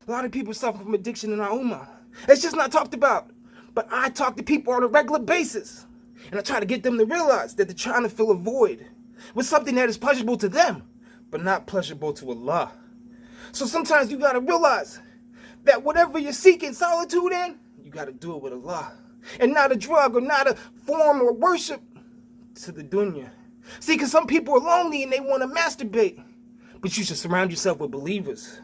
A lot of people suffer from addiction in our ummah. It's just not talked about. But I talk to people on a regular basis. And I try to get them to realize that they're trying to fill a void with something that is pleasurable to them, but not pleasurable to Allah. So sometimes you gotta realize that whatever you're seeking solitude in, you gotta do it with Allah. And not a drug or not a form or worship to the dunya. See, because some people are lonely and they want to masturbate. But you should surround yourself with believers.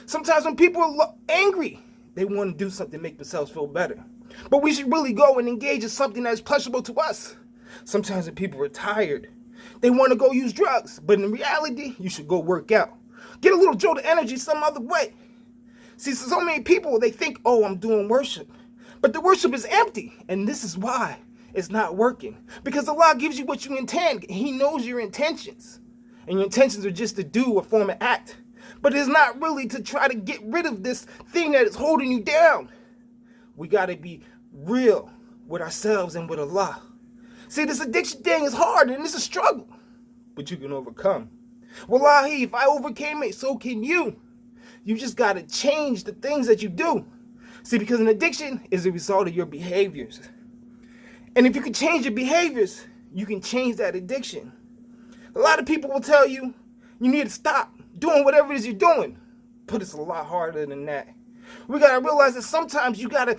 Sometimes when people are angry, they want to do something to make themselves feel better. But we should really go and engage in something that is pleasurable to us. Sometimes when people are tired, they want to go use drugs. But in reality, you should go work out. Get a little jolt of energy some other way. See, so many people, they think, oh, I'm doing worship. But the worship is empty. And this is why it's not working. Because Allah gives you what you intend. He knows your intentions. And your intentions are just to do or form an act. But it's not really to try to get rid of this thing that is holding you down. We got to be real with ourselves and with Allah. See, this addiction thing is hard and it's a struggle. But you can overcome. Wallahi, if I overcame it, so can you. You just got to change the things that you do. See, because an addiction is a result of your behaviors. And if you can change your behaviors, you can change that addiction. A lot of people will tell you, you need to stop doing whatever it is you're doing. But it's a lot harder than that. We got to realize that sometimes you got to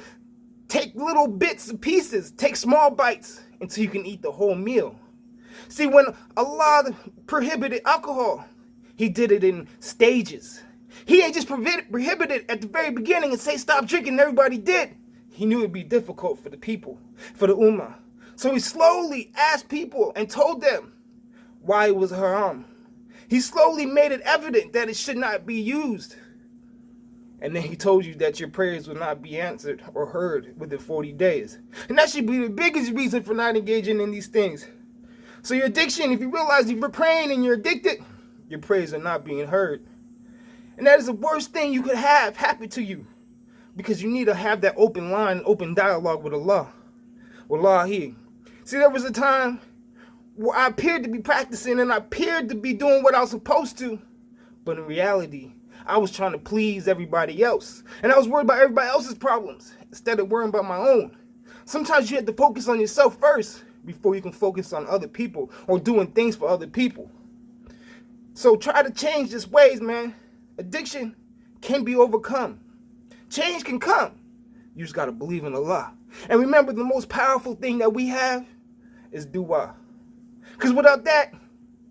take little bits and pieces, take small bites until you can eat the whole meal. See, when Allah prohibited alcohol, He did it in stages. He ain't just prohibited at the very beginning and say stop drinking and everybody did. He knew it'd be difficult for the people, for the ummah. So He slowly asked people and told them why it was haram. He slowly made it evident that it should not be used. And then He told you that your prayers will not be answered or heard within 40 days. And that should be the biggest reason for not engaging in these things. So your addiction, if you realize if you're praying and you're addicted, your prayers are not being heard. And that is the worst thing you could have happen to you. Because you need to have that open line, open dialogue with Allah. Wallahi. See, there was a time where I appeared to be practicing and I appeared to be doing what I was supposed to. But in reality, I was trying to please everybody else. And I was worried about everybody else's problems instead of worrying about my own. Sometimes you have to focus on yourself first before you can focus on other people or doing things for other people. So try to change these ways, man. Addiction can be overcome. Change can come. You just got to believe in Allah. And remember, the most powerful thing that we have is dua. Because without that,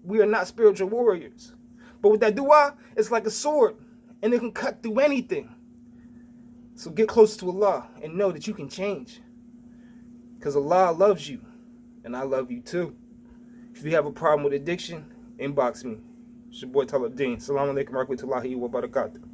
we are not spiritual warriors. But with that dua, it's like a sword. And it can cut through anything. So get close to Allah and know that you can change. Because Allah loves you. And I love you too. If you have a problem with addiction, inbox me. It's your boy Taladdin. Assalamu alaikum wa rahmatullahi wa barakatuh.